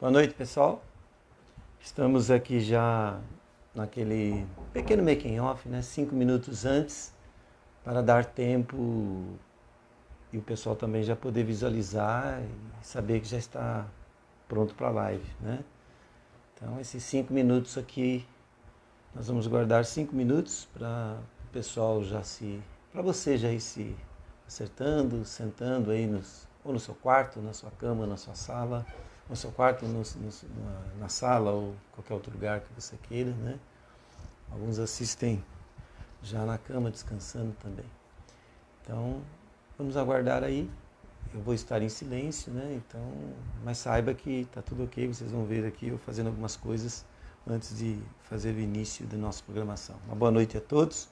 Boa noite, pessoal. Estamos aqui já naquele pequeno making off, né? 5 minutos antes, para dar tempo e o pessoal também já poder visualizar e saber que já está pronto para a live, né? Então, esses 5 minutos aqui, nós vamos guardar 5 minutos para o pessoal para você já ir se acertando, sentando aí ou no seu quarto, na sua cama, na sua sala, no seu quarto, na sala ou qualquer outro lugar que você queira, né? Alguns assistem já na cama, descansando também. Então, vamos aguardar aí. Eu vou estar em silêncio, né? Então, mas saiba que está tudo ok. Vocês vão ver aqui eu fazendo algumas coisas antes de fazer o início da nossa programação. Uma boa noite a todos.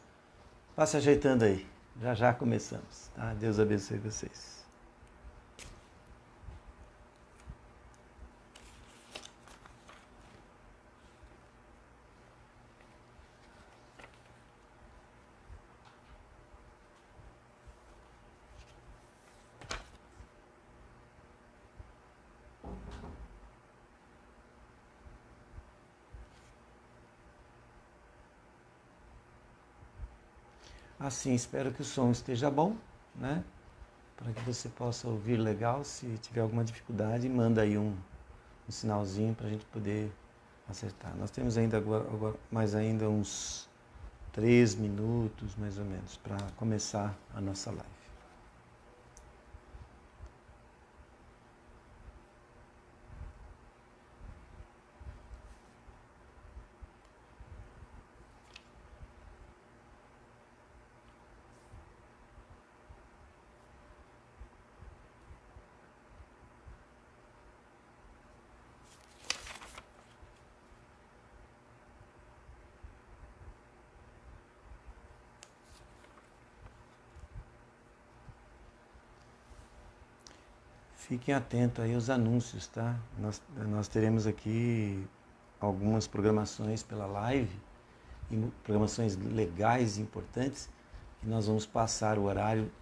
Vá se ajeitando aí. Já já começamos, tá? Deus abençoe vocês. Assim, espero que o som esteja bom, né? Para que você possa ouvir legal. Se tiver alguma dificuldade, manda aí um sinalzinho para a gente poder acertar. Nós temos ainda agora mais ainda uns 3 minutos, mais ou menos, para começar a nossa live. Fiquem atentos aí aos anúncios, tá? Nós teremos aqui algumas programações pela live, programações legais e importantes, e nós vamos passar o horário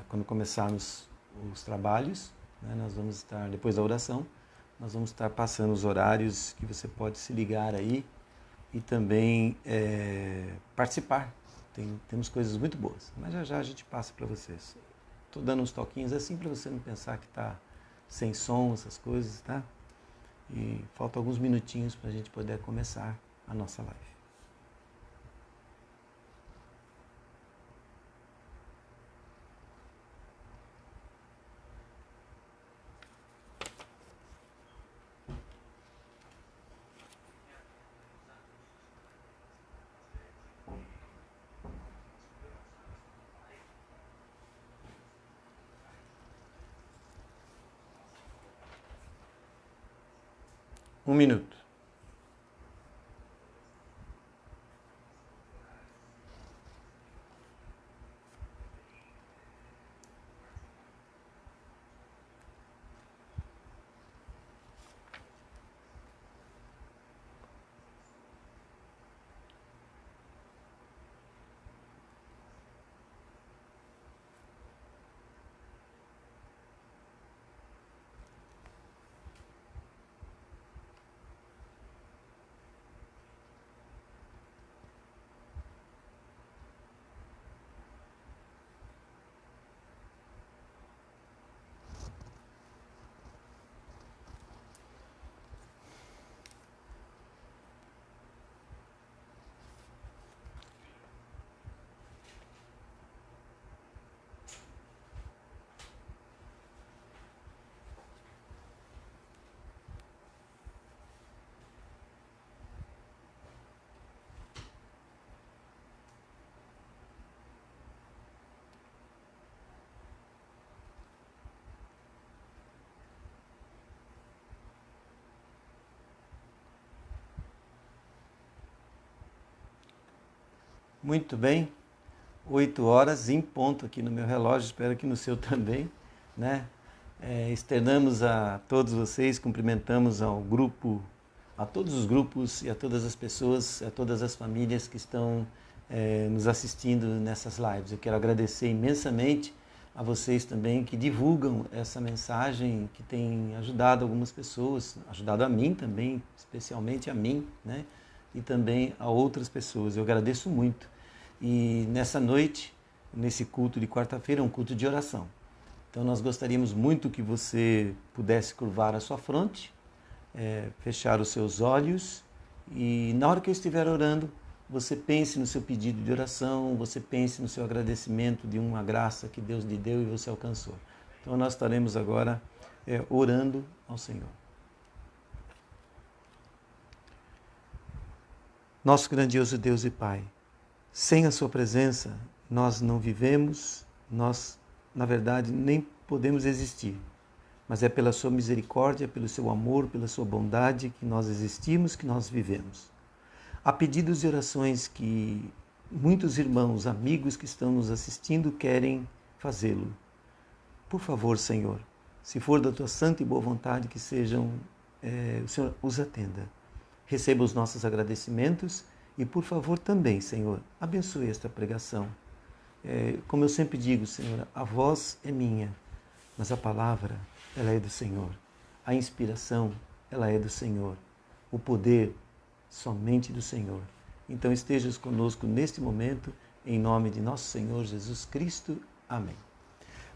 quando começarmos os trabalhos, né? Nós vamos estar, depois da oração, nós vamos estar passando os horários que você pode se ligar aí e também participar. Temos coisas muito boas, mas já já a gente passa para vocês. Estou dando uns toquinhos assim para você não pensar que está sem som, essas coisas, tá? E faltam alguns minutinhos para a gente poder começar a nossa live. Um minuto. Muito bem. 8 horas em ponto aqui no meu relógio, espero que no seu também, né? Externamos a todos vocês, cumprimentamos ao grupo, a todos os grupos e a todas as pessoas, a todas as famílias que estão nos assistindo nessas lives. Eu quero agradecer imensamente a vocês também que divulgam essa mensagem, que tem ajudado algumas pessoas, ajudado a mim também, especialmente a mim, né? E também a outras pessoas. Eu agradeço muito. E nessa noite, nesse culto de quarta-feira, é um culto de oração. Então nós gostaríamos muito que você pudesse curvar a sua fronte, fechar os seus olhos e na hora que eu estiver orando, você pense no seu pedido de oração, você pense no seu agradecimento de uma graça que Deus lhe deu e você alcançou. Então nós estaremos agora orando ao Senhor. Nosso grandioso Deus e Pai, sem a sua presença nós não vivemos, nós na verdade nem podemos existir. Mas é pela sua misericórdia, pelo seu amor, pela sua bondade que nós existimos, que nós vivemos. Há pedidos e orações que muitos irmãos, amigos que estão nos assistindo querem fazê-lo. Por favor, Senhor, se for da tua santa e boa vontade, que o Senhor os atenda. Receba os nossos agradecimentos e, por favor, também, Senhor, abençoe esta pregação. Como eu sempre digo, Senhor, a voz é minha, mas a palavra, ela é do Senhor. A inspiração, ela é do Senhor. O poder, somente do Senhor. Então estejas conosco neste momento, em nome de nosso Senhor Jesus Cristo. Amém.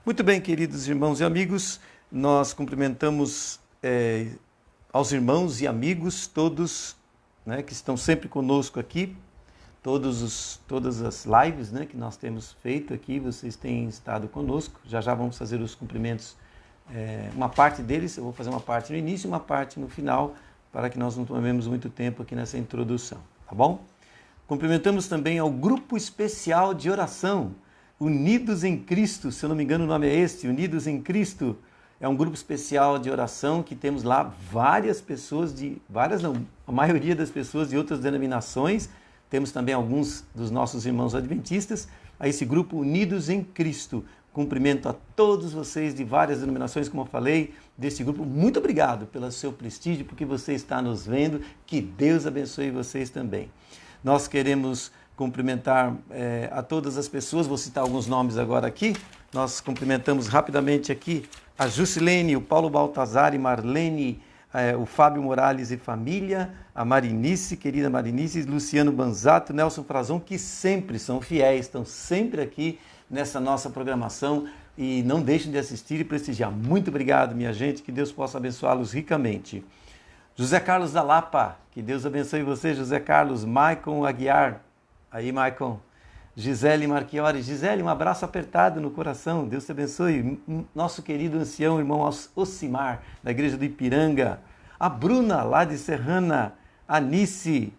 Muito bem, queridos irmãos e amigos, nós cumprimentamos aos irmãos e amigos todos, né, que estão sempre conosco aqui, todas as lives, né, que nós temos feito aqui, vocês têm estado conosco. Já vamos fazer os cumprimentos, uma parte deles, eu vou fazer uma parte no início e uma parte no final, para que nós não tomemos muito tempo aqui nessa introdução, tá bom? Cumprimentamos também ao grupo especial de oração, Unidos em Cristo, se eu não me engano o nome é este, Unidos em Cristo. É um grupo especial de oração que temos lá várias pessoas, a maioria das pessoas de outras denominações. Temos também alguns dos nossos irmãos adventistas, a esse grupo Unidos em Cristo. Cumprimento a todos vocês de várias denominações, como eu falei, desse grupo. Muito obrigado pelo seu prestígio, porque você está nos vendo. Que Deus abençoe vocês também. Nós queremos cumprimentar a todas as pessoas, vou citar alguns nomes agora aqui. Nós cumprimentamos rapidamente aqui a Jusilene, o Paulo Baltazar e Marlene, o Fábio Morales e família, a Marinice, querida Marinice, Luciano Banzato, Nelson Frazão, que sempre são fiéis, estão sempre aqui nessa nossa programação e não deixem de assistir e prestigiar. Muito obrigado, minha gente, que Deus possa abençoá-los ricamente. José Carlos da Lapa, que Deus abençoe você, José Carlos. Maicon Aguiar, aí Maicon. Gisele Marchiori, Gisele, um abraço apertado no coração, Deus te abençoe. Nosso querido ancião, irmão Ocimar, da igreja do Ipiranga. A Bruna, lá de Serrana. A Nice,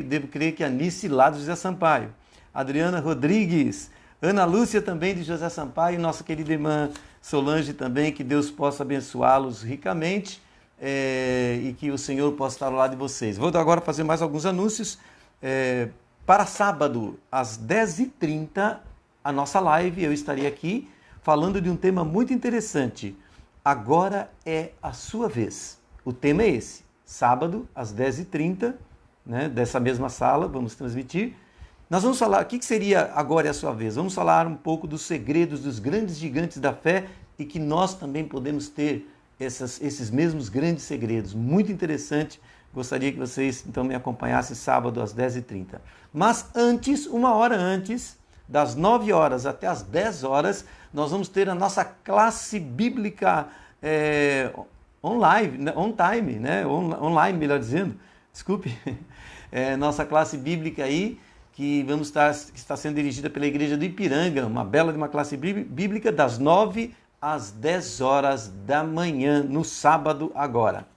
devo crer que a Nice, lá do José Sampaio. Adriana Rodrigues. Ana Lúcia, também de José Sampaio. Nossa querida irmã Solange também, que Deus possa abençoá-los ricamente e que o Senhor possa estar ao lado de vocês. Vou agora fazer mais alguns anúncios. Para sábado, às 10h30, a nossa live, eu estarei aqui falando de um tema muito interessante. Agora é a sua vez. O tema é esse. Sábado, às 10h30, né, dessa mesma sala, vamos transmitir. Nós vamos falar, o que seria agora é a sua vez? Vamos falar um pouco dos segredos dos grandes gigantes da fé e que nós também podemos ter esses mesmos grandes segredos. Muito interessante. Gostaria que vocês, então, me acompanhassem sábado às 10h30. Mas antes, uma hora antes, das 9 horas até as 10 horas, nós vamos ter a nossa classe bíblica online, online, melhor dizendo, desculpe, nossa classe bíblica aí, que está sendo dirigida pela Igreja do Ipiranga, uma bela de uma classe bíblica, das 9 às 10 horas da manhã, no sábado agora.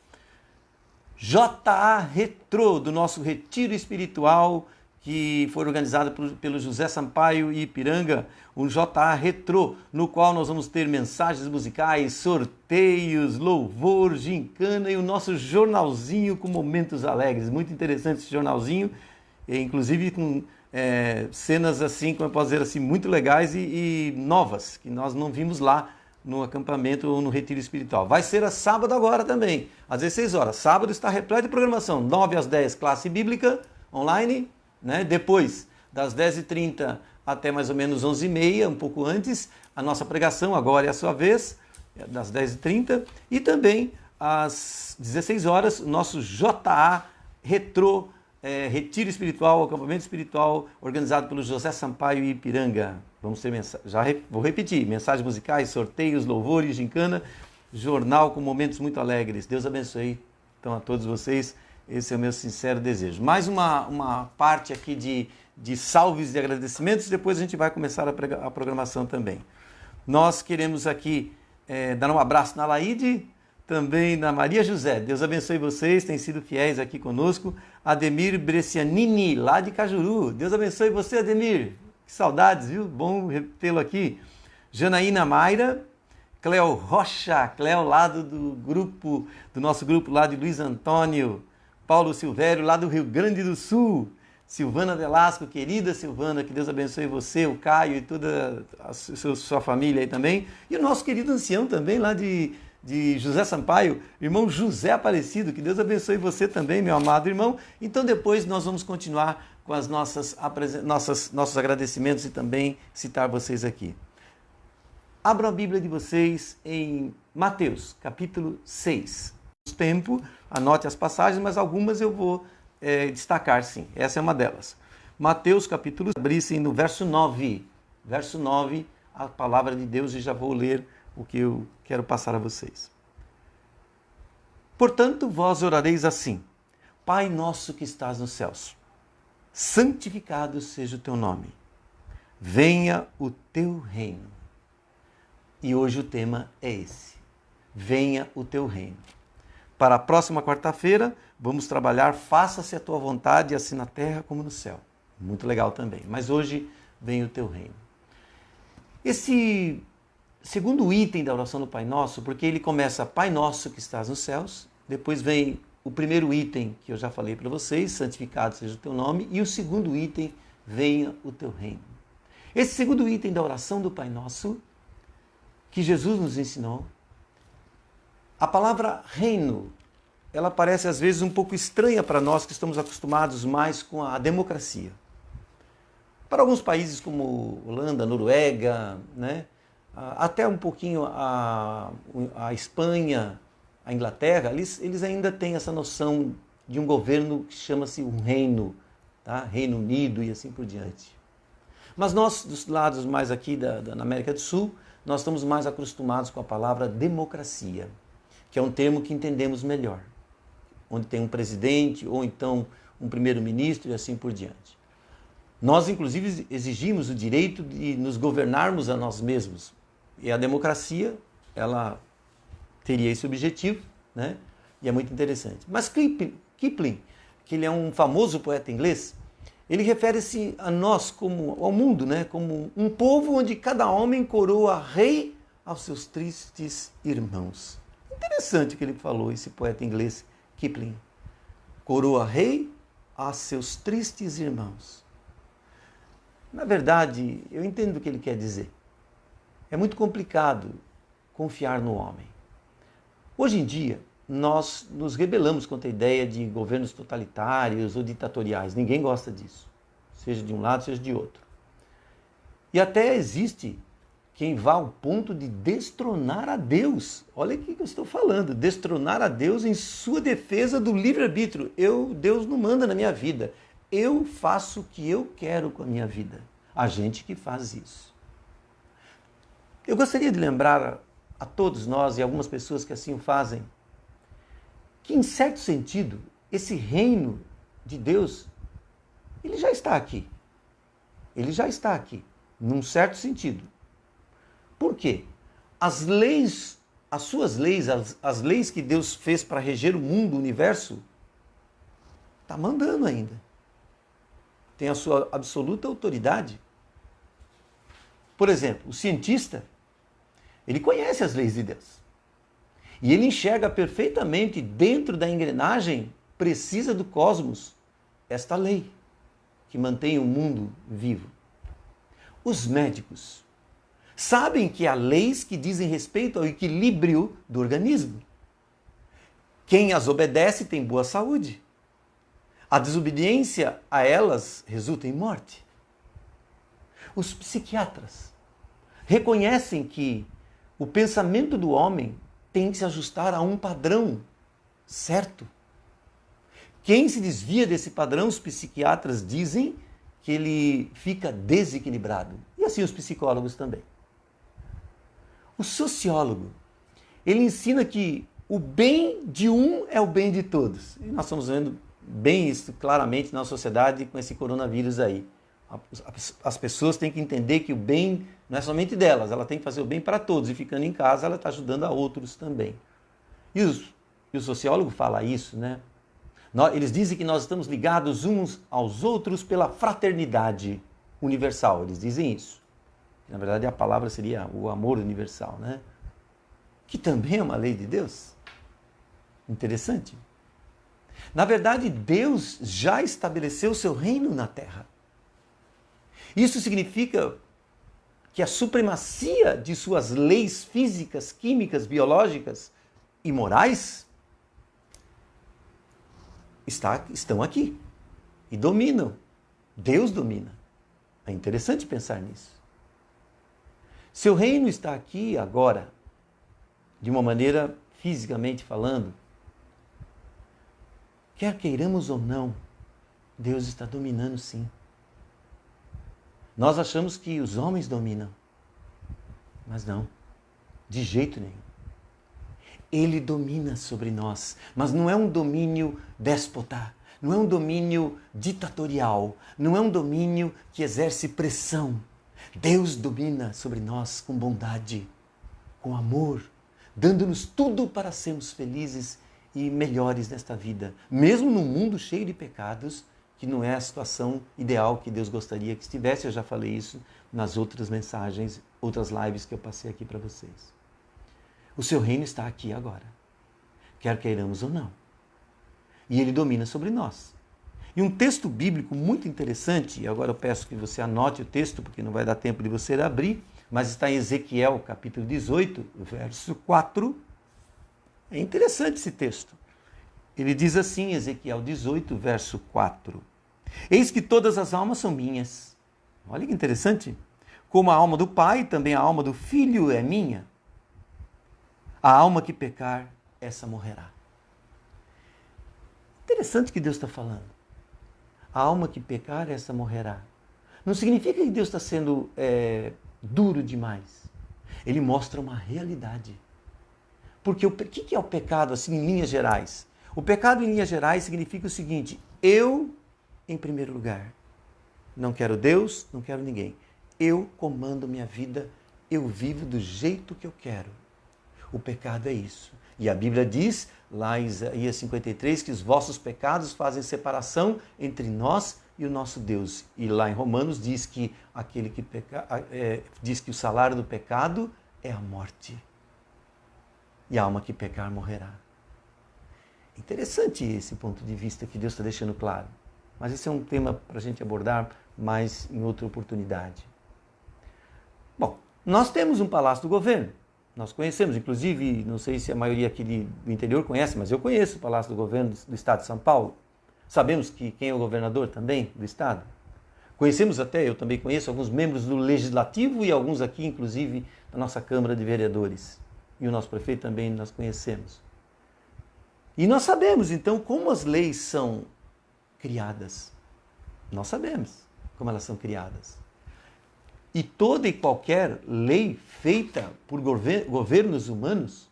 JA Retrô, do nosso retiro espiritual, que foi organizado pelo José Sampaio e Ipiranga, um JA Retrô, no qual nós vamos ter mensagens musicais, sorteios, louvor, gincana e o nosso jornalzinho com momentos alegres. Muito interessante esse jornalzinho, inclusive com cenas assim, como eu posso dizer assim, muito legais e novas, que nós não vimos lá no acampamento ou no retiro espiritual. Vai ser a sábado agora também, às 16 horas. Sábado está repleto de programação. 9 às 10, classe bíblica online, né? Depois, das 10h30 até mais ou menos 11h30, um pouco antes, a nossa pregação, agora é a sua vez, das 10h30, e também às 16 horas, o nosso JA Retrô, Retiro Espiritual, Acampamento Espiritual, organizado pelo José Sampaio e Ipiranga. Vamos ter vou repetir, mensagens musicais, sorteios, louvores, gincana, jornal com momentos muito alegres. Deus abençoe então a todos vocês, esse é o meu sincero desejo. Mais uma parte aqui de salves e agradecimentos, depois a gente vai começar a programação também. Nós queremos aqui dar um abraço na Laide, também na Maria José. Deus abençoe vocês, têm sido fiéis aqui conosco. Ademir Brescianini, lá de Cajuru. Deus abençoe você, Ademir. Que saudades, viu? Bom tê-lo aqui. Janaína Mayra, Cleo Rocha, Cleo lá do nosso grupo lá de Luiz Antônio, Paulo Silvério, lá do Rio Grande do Sul. Silvana Velasco, querida Silvana, que Deus abençoe você, o Caio e toda a sua família aí também. E o nosso querido ancião também, lá de José Sampaio, irmão José Aparecido, que Deus abençoe você também, meu amado irmão. Então depois nós vamos continuar com as nossos agradecimentos e também citar vocês aqui. Abram a Bíblia de vocês em Mateus, capítulo 6. Tempo, anote as passagens, mas algumas eu vou destacar sim. Essa é uma delas. Mateus, capítulo, abrissem no verso 9. Verso 9, a palavra de Deus, e já vou ler o que eu quero passar a vocês. Portanto, vós orareis assim: Pai nosso que estás nos céus, santificado seja o teu nome. Venha o teu reino. E hoje o tema é esse: venha o teu reino. Para a próxima quarta-feira, vamos trabalhar faça-se a tua vontade, assim na terra como no céu. Muito legal também. Mas hoje vem o teu reino. Esse segundo item da oração do Pai Nosso, porque ele começa Pai Nosso que estás nos céus, depois vem o primeiro item que eu já falei para vocês, santificado seja o teu nome, e o segundo item, venha o teu reino. Esse segundo item da oração do Pai Nosso, que Jesus nos ensinou, a palavra reino, ela parece às vezes um pouco estranha para nós que estamos acostumados mais com a democracia. Para alguns países como Holanda, Noruega, né? Até um pouquinho a Espanha, a Inglaterra, eles ainda têm essa noção de um governo que chama-se um reino, tá? Reino Unido e assim por diante. Mas nós, dos lados mais aqui na América do Sul, nós estamos mais acostumados com a palavra democracia, que é um termo que entendemos melhor, onde tem um presidente ou então um primeiro-ministro e assim por diante. Nós, inclusive, exigimos o direito de nos governarmos a nós mesmos. E a democracia, ela teria esse objetivo, né? E é muito interessante. Mas Kipling, que ele é um famoso poeta inglês, ele refere-se a nós, como ao mundo, né? Como um povo onde cada homem coroa rei aos seus tristes irmãos. Interessante o que ele falou, esse poeta inglês, Kipling. Coroa rei a seus tristes irmãos. Na verdade, eu entendo o que ele quer dizer. É muito complicado confiar no homem. Hoje em dia, nós nos rebelamos contra a ideia de governos totalitários ou ditatoriais. Ninguém gosta disso, seja de um lado, seja de outro. E até existe quem vá ao ponto de destronar a Deus. Olha o que eu estou falando, destronar a Deus em sua defesa do livre-arbítrio. Deus não manda na minha vida. Eu faço o que eu quero com a minha vida. A gente que faz isso. Eu gostaria de lembrar a todos nós e algumas pessoas que assim o fazem, que em certo sentido, esse reino de Deus, ele já está aqui. Ele já está aqui, num certo sentido. Por quê? As leis, as suas leis, as leis que Deus fez para reger o mundo, o universo, está mandando ainda. Tem a sua absoluta autoridade. Por exemplo, o cientista, ele conhece as leis de Deus. E ele enxerga perfeitamente dentro da engrenagem precisa do cosmos esta lei que mantém o mundo vivo. Os médicos sabem que há leis que dizem respeito ao equilíbrio do organismo. Quem as obedece tem boa saúde. A desobediência a elas resulta em morte. Os psiquiatras reconhecem que o pensamento do homem tem que se ajustar a um padrão certo. Quem se desvia desse padrão, os psiquiatras dizem que ele fica desequilibrado. E assim os psicólogos também. O sociólogo, ele ensina que o bem de um é o bem de todos. E nós estamos vendo bem isso claramente na sociedade com esse coronavírus aí. As pessoas têm que entender que o bem não é somente delas, ela tem que fazer o bem para todos. E ficando em casa, ela está ajudando a outros também. E o sociólogo fala isso, né? Eles dizem que nós estamos ligados uns aos outros pela fraternidade universal. Eles dizem isso. Na verdade, a palavra seria o amor universal, né? Que também é uma lei de Deus. Interessante. Na verdade, Deus já estabeleceu o seu reino na terra. Isso significa que a supremacia de suas leis físicas, químicas, biológicas e morais estão aqui e dominam. Deus domina. É interessante pensar nisso. Seu reino está aqui agora, de uma maneira fisicamente falando. Quer queiramos ou não, Deus está dominando sim. Nós achamos que os homens dominam, mas não, de jeito nenhum. Ele domina sobre nós, mas não é um domínio déspota, não é um domínio ditatorial, não é um domínio que exerce pressão. Deus domina sobre nós com bondade, com amor, dando-nos tudo para sermos felizes e melhores nesta vida, mesmo num mundo cheio de pecados, que não é a situação ideal que Deus gostaria que estivesse. Eu já falei isso nas outras mensagens, outras lives que eu passei aqui para vocês. O seu reino está aqui agora, quer queiramos ou não. E ele domina sobre nós. E um texto bíblico muito interessante, e agora eu peço que você anote o texto, porque não vai dar tempo de você abrir, mas está em Ezequiel, capítulo 18, verso 4. É interessante esse texto. Ele diz assim, Ezequiel 18, verso 4. Eis que todas as almas são minhas. Olha que interessante. Como a alma do Pai, também a alma do Filho é minha. A alma que pecar, essa morrerá. Interessante que Deus está falando. A alma que pecar, essa morrerá. Não significa que Deus está sendo duro demais. Ele mostra uma realidade. Porque o que é o pecado, assim, em linhas gerais? O pecado, em linhas gerais, significa o seguinte: eu, em primeiro lugar, não quero Deus, não quero ninguém. Eu comando minha vida, eu vivo do jeito que eu quero. O pecado é isso. E a Bíblia diz, lá em Isaías 53, que os vossos pecados fazem separação entre nós e o nosso Deus. E lá em Romanos diz que aquele que diz que o salário do pecado é a morte. E a alma que pecar morrerá. Interessante esse ponto de vista que Deus está deixando claro. Mas esse é um tema para a gente abordar mais em outra oportunidade. Bom, nós temos um palácio do governo. Nós conhecemos, inclusive, não sei se a maioria aqui do interior conhece, mas eu conheço o Palácio do Governo do Estado de São Paulo. Sabemos quem é o governador também do Estado. Conhecemos até, eu também conheço, alguns membros do Legislativo e alguns aqui, inclusive, da nossa Câmara de Vereadores. E o nosso prefeito também nós conhecemos. E nós sabemos, então, como as leis são criadas. Nós sabemos como elas são criadas. E toda e qualquer lei feita por governos humanos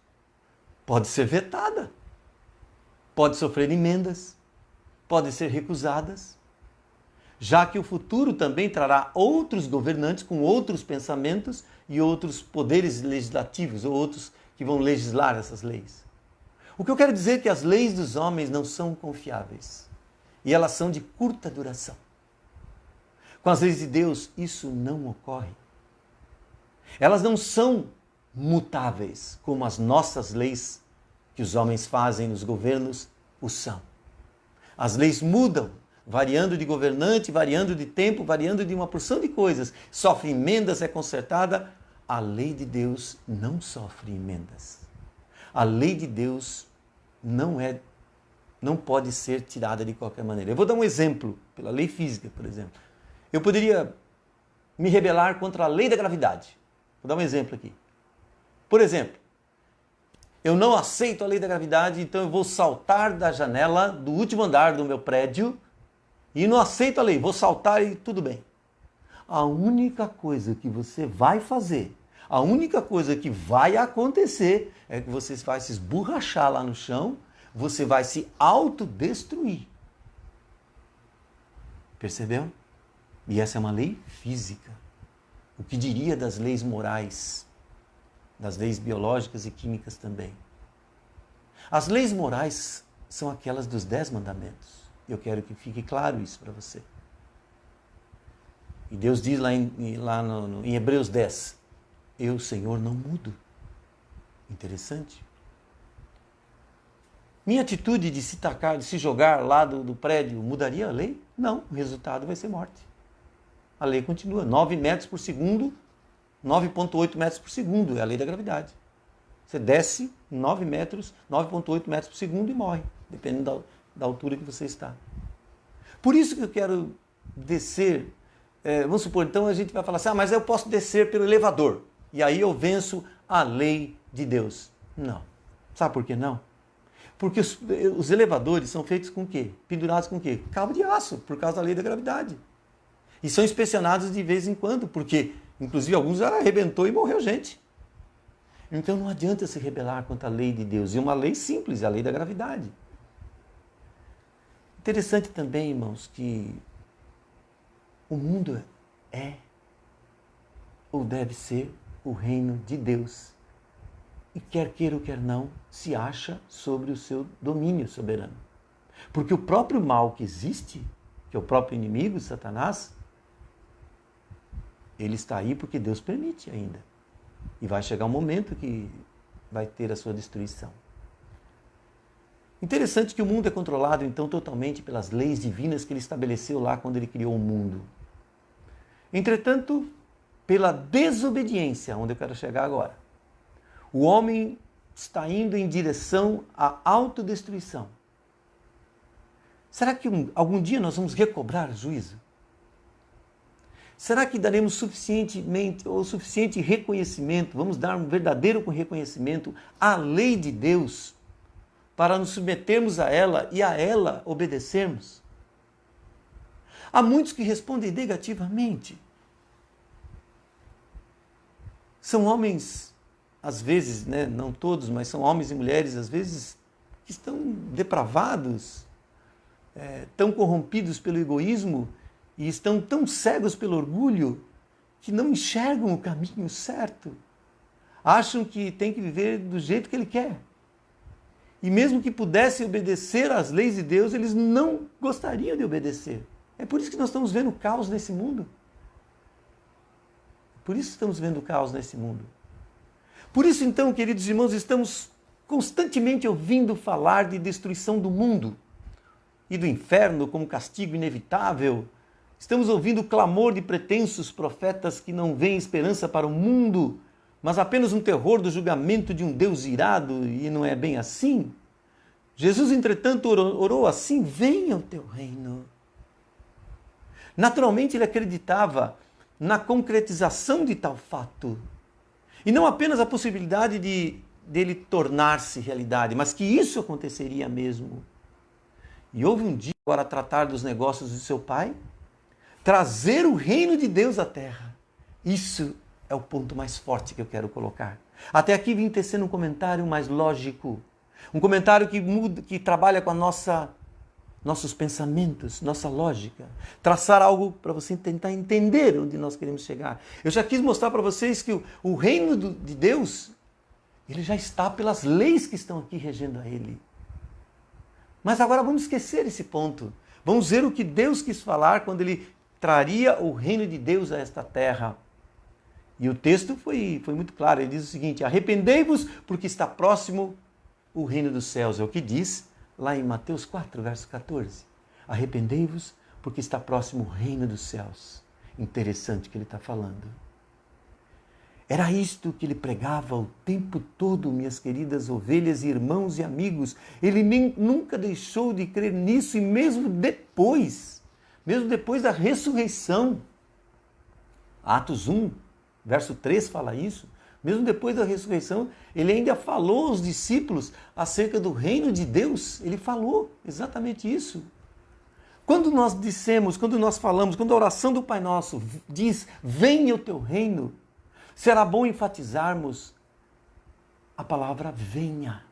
pode ser vetada, pode sofrer emendas, pode ser recusadas, já que o futuro também trará outros governantes com outros pensamentos e outros poderes legislativos, ou outros que vão legislar essas leis. O que eu quero dizer é que as leis dos homens não são confiáveis e elas são de curta duração. Com as leis de Deus, isso não ocorre. Elas não são mutáveis, como as nossas leis que os homens fazem nos governos o são. As leis mudam, variando de governante, variando de tempo, variando de uma porção de coisas. Sofre emendas, é consertada. A lei de Deus não sofre emendas. A lei de Deus não pode ser tirada de qualquer maneira. Eu vou dar um exemplo, pela lei física, por exemplo. Eu poderia me rebelar contra a lei da gravidade. Vou dar um exemplo aqui. Por exemplo, eu não aceito a lei da gravidade, então eu vou saltar da janela do último andar do meu prédio e não aceito a lei, vou saltar e tudo bem. A única coisa que você vai fazer, a única coisa que vai acontecer é que você vai se esborrachar lá no chão, você vai se autodestruir. Percebeu? E essa é uma lei física. O que diria das leis morais, das leis biológicas e químicas também? As leis morais são aquelas dos 10 mandamentos. Eu quero que fique claro isso para você. E Deus diz lá em Hebreus 10, eu, Senhor, não mudo. Interessante. Minha atitude de se tacar, de se jogar lá do prédio, mudaria a lei? Não, o resultado vai ser morte. A lei continua, 9 metros por segundo, 9,8 metros por segundo, é a lei da gravidade. Você desce 9 metros, 9,8 metros por segundo e morre, dependendo da altura que você está. Por isso que eu quero descer, vamos supor, então a gente vai falar assim, mas eu posso descer pelo elevador, e aí eu venço a lei de Deus. Não. Sabe por que não? Porque os elevadores são feitos com o quê? Pendurados com o quê? Cabo de aço, por causa da lei da gravidade. E são inspecionados de vez em quando, porque, inclusive, alguns já arrebentou e morreu gente. Então não adianta se rebelar contra a lei de Deus. E uma lei simples, a lei da gravidade. Interessante também, irmãos, que o mundo é ou deve ser o reino de Deus. E quer queira ou quer não, se acha sobre o seu domínio soberano. Porque o próprio mal que existe, que é o próprio inimigo, Satanás, ele está aí porque Deus permite ainda. E vai chegar um momento que vai ter a sua destruição. Interessante que o mundo é controlado então totalmente pelas leis divinas que ele estabeleceu lá quando ele criou o mundo. Entretanto, pela desobediência, onde eu quero chegar agora, o homem está indo em direção à autodestruição. Será que algum dia nós vamos recobrar juízo? Será que daremos suficiente reconhecimento, vamos dar um verdadeiro reconhecimento à lei de Deus para nos submetermos a ela e a ela obedecermos? Há muitos que respondem negativamente. São homens, às vezes, não todos, mas são homens e mulheres, às vezes, que estão depravados, tão corrompidos pelo egoísmo e estão tão cegos pelo orgulho que não enxergam o caminho certo. Acham que tem que viver do jeito que ele quer. E mesmo que pudessem obedecer às leis de Deus, eles não gostariam de obedecer. É por isso que nós estamos vendo caos nesse mundo. Por isso estamos vendo caos nesse mundo. Por isso, então, queridos irmãos, estamos constantemente ouvindo falar de destruição do mundo e do inferno como castigo inevitável. Estamos ouvindo o clamor de pretensos profetas que não veem esperança para o mundo, mas apenas um terror do julgamento de um Deus irado, e não é bem assim. Jesus, entretanto, orou assim, venha o teu reino. Naturalmente, ele acreditava na concretização de tal fato. E não apenas a possibilidade dele tornar-se realidade, mas que isso aconteceria mesmo. E houve um dia, para tratar dos negócios do seu pai, trazer o reino de Deus à terra. Isso é o ponto mais forte que eu quero colocar. Até aqui vim tecendo um comentário mais lógico, um comentário que trabalha com nossos pensamentos, nossa lógica, traçar algo para você tentar entender onde nós queremos chegar. Eu já quis mostrar para vocês que o reino de Deus, ele já está pelas leis que estão aqui regendo a ele. Mas agora vamos esquecer esse ponto. Vamos ver o que Deus quis falar quando ele traria o reino de Deus a esta terra. E o texto foi muito claro, ele diz o seguinte, arrependei-vos porque está próximo o reino dos céus, é o que diz lá em Mateus 4, verso 14. Arrependei-vos porque está próximo o reino dos céus. Interessante que ele está falando. Era isto que ele pregava o tempo todo, minhas queridas ovelhas, irmãos e amigos. Ele nunca deixou de crer nisso e mesmo depois da ressurreição, Atos 1, verso 3 fala isso. Mesmo depois da ressurreição, ele ainda falou aos discípulos acerca do reino de Deus. Ele falou exatamente isso. Quando nós dissemos, quando nós falamos, quando a oração do Pai Nosso diz, venha o teu reino, será bom enfatizarmos a palavra venha.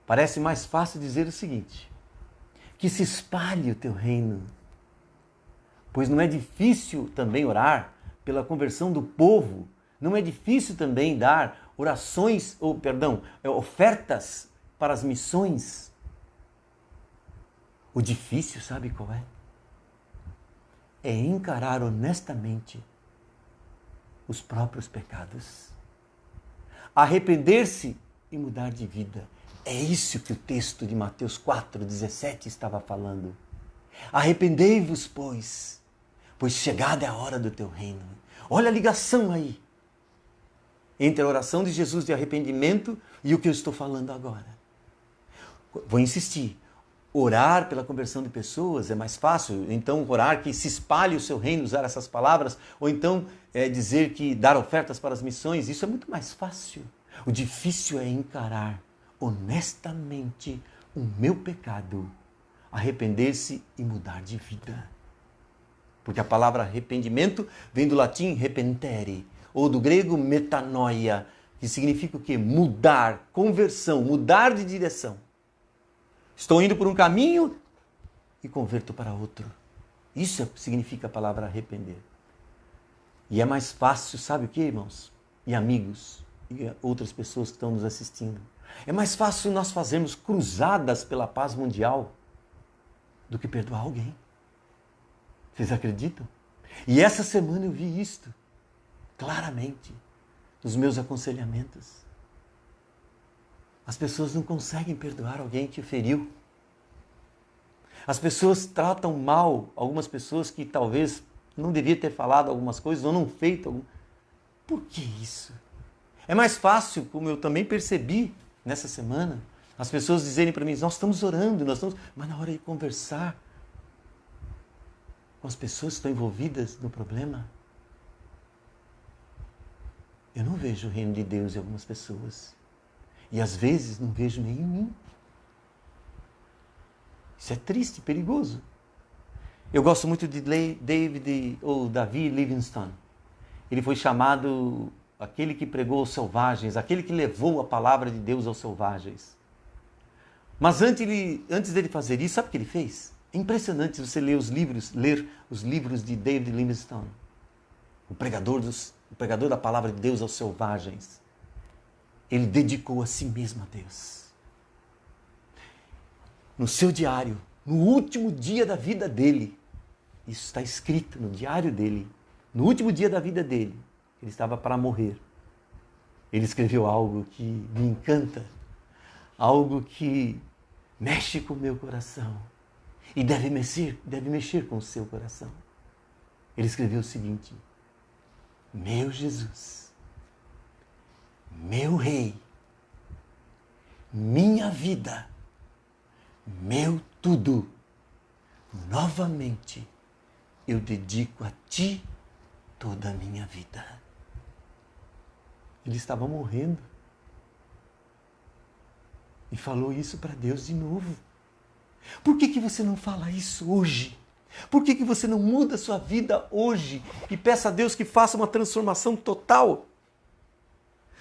Parece mais fácil dizer o seguinte, que se espalhe o teu reino, pois não é difícil também orar pela conversão do povo, não é difícil também dar ofertas para as missões. O difícil, sabe qual é? É encarar honestamente os próprios pecados. Arrepender-se e mudar de vida. É isso que o texto de Mateus 4,17 estava falando. Arrependei-vos, pois chegada é a hora do teu reino. Olha a ligação aí entre a oração de Jesus de arrependimento e o que eu estou falando agora. Vou insistir. Orar pela conversão de pessoas é mais fácil, então orar que se espalhe o seu reino, usar essas palavras, ou então dizer que dar ofertas para as missões, isso é muito mais fácil. O difícil é encarar honestamente o meu pecado, arrepender-se e mudar de vida. Porque a palavra arrependimento vem do latim repentere, ou do grego metanoia, que significa o quê? Mudar, conversão, mudar de direção. Estou indo por um caminho e converto para outro. Isso significa a palavra arrepender. E é mais fácil, sabe o que, irmãos? E amigos, e outras pessoas que estão nos assistindo. É mais fácil nós fazermos cruzadas pela paz mundial do que perdoar alguém. Vocês acreditam? E essa semana eu vi isto claramente nos meus aconselhamentos. As pessoas não conseguem perdoar alguém que o feriu. As pessoas tratam mal algumas pessoas que talvez não devia ter falado algumas coisas ou não feito. Por que isso? É mais fácil, como eu também percebi nessa semana, as pessoas dizerem para mim, nós estamos orando, mas na hora de conversar com as pessoas que estão envolvidas no problema, eu não vejo o reino de Deus em algumas pessoas. E às vezes não vejo nem em mim. Isso é triste, perigoso. Eu gosto muito de Davi Livingstone. Ele foi chamado aquele que pregou aos selvagens, aquele que levou a palavra de Deus aos selvagens. Mas antes dele fazer isso, sabe o que ele fez? É impressionante você ler os livros de David Livingstone, o pregador da palavra de Deus aos selvagens. Ele dedicou a si mesmo a Deus. No seu diário, no último dia da vida dele, isso está escrito no diário dele, no último dia da vida dele, ele estava para morrer. Ele escreveu algo que me encanta, algo que mexe com o meu coração e deve mexer com o seu coração. Ele escreveu o seguinte: meu Jesus, meu Rei, minha vida, meu tudo, novamente eu dedico a Ti toda a minha vida. Ele estava morrendo e falou isso para Deus de novo. Por que você não fala isso hoje? Por que você não muda a sua vida hoje e peça a Deus que faça uma transformação total?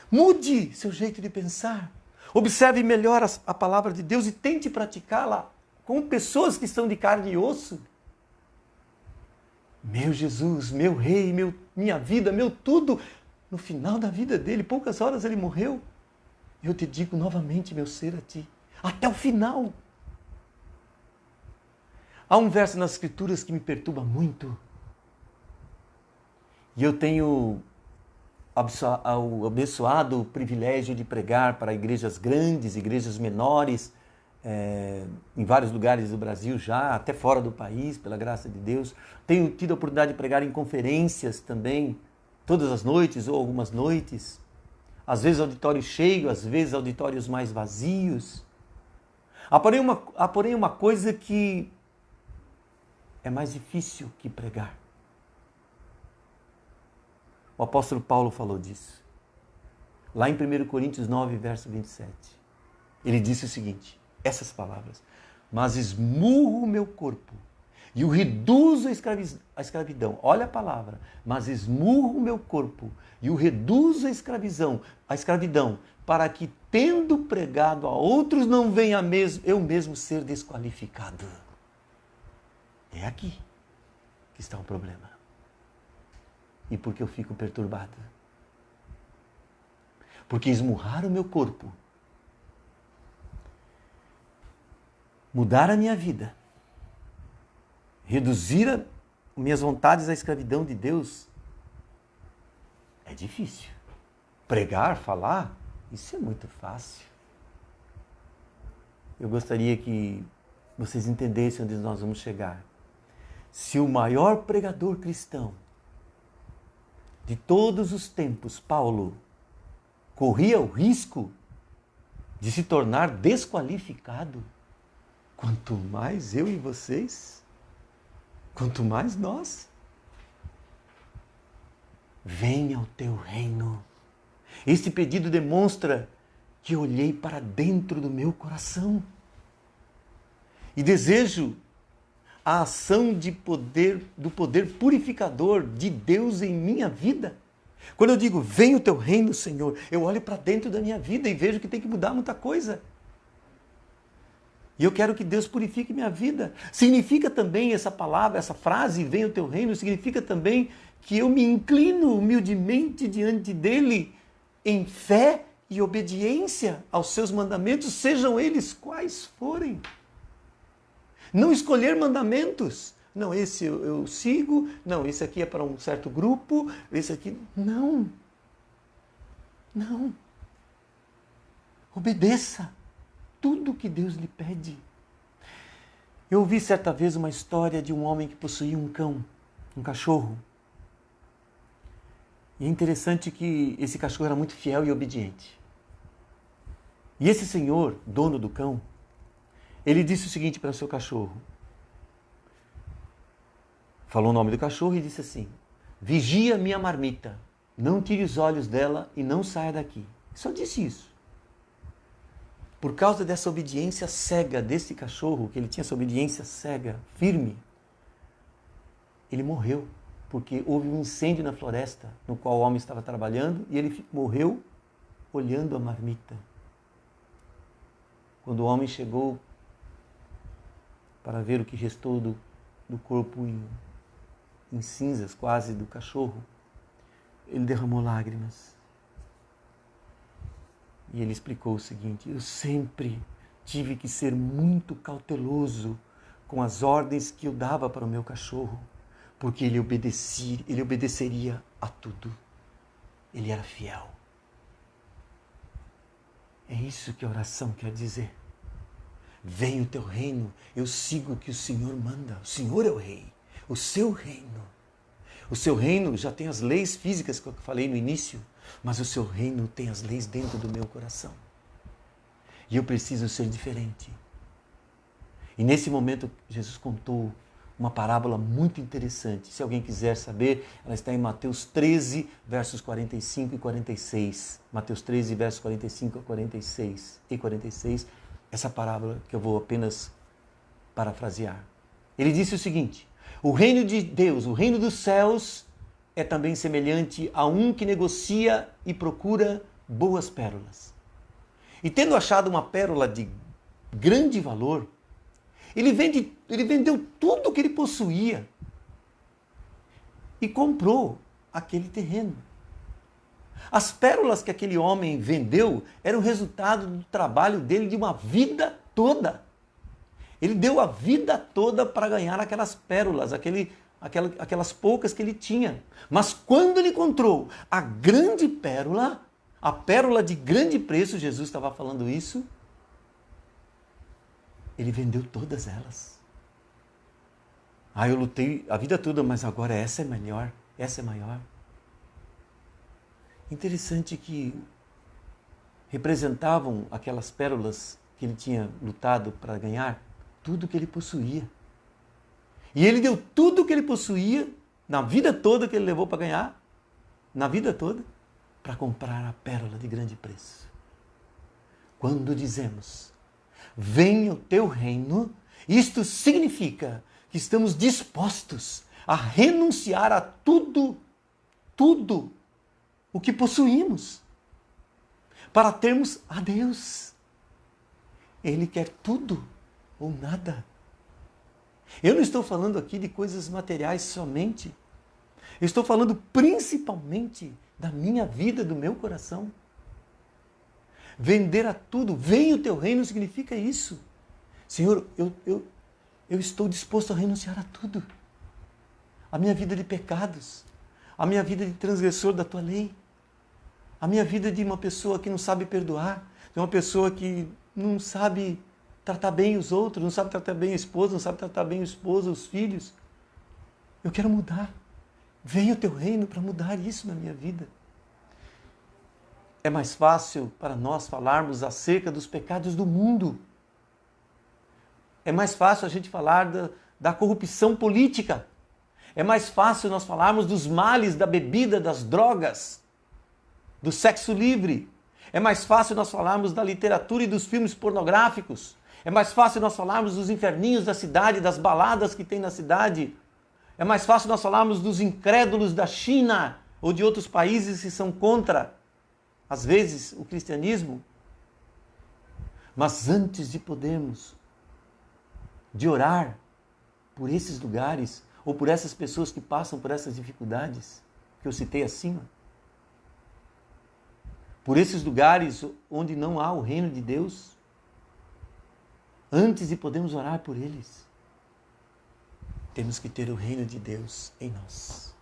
Mude seu jeito de pensar. Observe melhor a palavra de Deus e tente praticá-la com pessoas que estão de carne e osso. Meu Jesus, meu Rei, minha vida, meu tudo. No final da vida dele, poucas horas ele morreu. Eu te digo novamente, meu ser a Ti. Até o final. Há um verso nas Escrituras que me perturba muito. E eu tenho o abençoado privilégio de pregar para igrejas grandes, igrejas menores, em vários lugares do Brasil já, até fora do país, pela graça de Deus. Tenho tido a oportunidade de pregar em conferências também, todas as noites ou algumas noites. Às vezes auditório cheio, às vezes auditórios mais vazios. Há porém uma coisa que é mais difícil que pregar. O apóstolo Paulo falou disso. Lá em 1 Coríntios 9, verso 27. Ele disse o seguinte, essas palavras: mas esmurro o meu corpo e o reduzo à escravidão. Olha a palavra. Mas esmurro o meu corpo e o reduzo à escravidão, para que, tendo pregado a outros, não venha eu mesmo ser desqualificado. É aqui que está o problema. E por que eu fico perturbado? Porque esmurrar o meu corpo, mudar a minha vida, reduzir as minhas vontades à escravidão de Deus, é difícil. Pregar, falar, isso é muito fácil. Eu gostaria que vocês entendessem onde nós vamos chegar. Se o maior pregador cristão de todos os tempos, Paulo, corria o risco de se tornar desqualificado, quanto mais eu e vocês, quanto mais nós. Venha o teu reino. Este pedido demonstra que olhei para dentro do meu coração e desejo a ação do poder purificador de Deus em minha vida. Quando eu digo, venha o teu reino, Senhor, eu olho para dentro da minha vida e vejo que tem que mudar muita coisa. E eu quero que Deus purifique minha vida. Significa também essa palavra, essa frase, venha o teu reino, significa também que eu me inclino humildemente diante dele em fé e obediência aos seus mandamentos, sejam eles quais forem. Não escolher mandamentos. Não, esse eu sigo, não, esse aqui é para um certo grupo, esse aqui... Não. Não. Obedeça tudo que Deus lhe pede. Eu ouvi certa vez uma história de um homem que possuía um cão, um cachorro. E é interessante que esse cachorro era muito fiel e obediente. E esse senhor, dono do cão, ele disse o seguinte para o seu cachorro. Falou o nome do cachorro e disse assim: vigia minha marmita, não tire os olhos dela e não saia daqui. Só disse isso. Por causa dessa obediência cega desse cachorro, que ele tinha essa obediência cega, firme, ele morreu, porque houve um incêndio na floresta no qual o homem estava trabalhando e ele morreu olhando a marmita. Quando o homem chegou para ver o que restou do corpo em cinzas quase do cachorro, ele derramou lágrimas. E ele explicou o seguinte: eu sempre tive que ser muito cauteloso com as ordens que eu dava para o meu cachorro, porque ele obedeceria a tudo. Ele era fiel. É isso que a oração quer dizer. Venha o teu reino, eu sigo o que o Senhor manda. O Senhor é o rei, o seu reino. O seu reino já tem as leis físicas que eu falei no início, mas o seu reino tem as leis dentro do meu coração. E eu preciso ser diferente. E nesse momento Jesus contou uma parábola muito interessante. Se alguém quiser saber, ela está em Mateus 13, versos 45 e 46. Mateus 13, versos 45 a 46 e 46. Essa parábola que eu vou apenas parafrasear. Ele disse o seguinte: o reino de Deus, o reino dos céus, é também semelhante a um que negocia e procura boas pérolas. E tendo achado uma pérola de grande valor, ele vendeu tudo o que ele possuía e comprou aquele terreno. As pérolas que aquele homem vendeu eram resultado do trabalho dele de uma vida toda. Ele deu a vida toda para ganhar aquelas pérolas, aquelas poucas que ele tinha. Mas quando ele encontrou a grande pérola, a pérola de grande preço, Jesus estava falando isso, ele vendeu todas elas. Eu lutei a vida toda, mas agora essa é melhor, essa é maior. Interessante que representavam aquelas pérolas que ele tinha lutado para ganhar, tudo que ele possuía. E ele deu tudo que ele possuía, na vida toda que ele levou para ganhar, na vida toda para comprar a pérola de grande preço. Quando dizemos, venha o teu reino, isto significa que estamos dispostos a renunciar a tudo o que possuímos para termos a Deus. Ele quer tudo ou nada. Eu não estou falando aqui de coisas materiais somente. Eu estou falando principalmente da minha vida, do meu coração. Vender a tudo, venha o teu reino, significa isso. Senhor, eu estou disposto a renunciar a tudo. A minha vida de pecados, a minha vida de transgressor da tua lei, a minha vida de uma pessoa que não sabe perdoar, de uma pessoa que não sabe tratar bem os outros, não sabe tratar bem a esposa, não sabe tratar bem o esposo, os filhos. Eu quero mudar. Venha o teu reino para mudar isso na minha vida. É mais fácil para nós falarmos acerca dos pecados do mundo. É mais fácil a gente falar da corrupção política. É mais fácil nós falarmos dos males da bebida, das drogas, do sexo livre. É mais fácil nós falarmos da literatura e dos filmes pornográficos. É mais fácil nós falarmos dos inferninhos da cidade, das baladas que tem na cidade. É mais fácil nós falarmos dos incrédulos da China ou de outros países que são contra, às vezes, o cristianismo. Mas antes de podermos de orar por esses lugares ou por essas pessoas que passam por essas dificuldades que eu citei acima, por esses lugares onde não há o reino de Deus, antes de podermos orar por eles, temos que ter o reino de Deus em nós.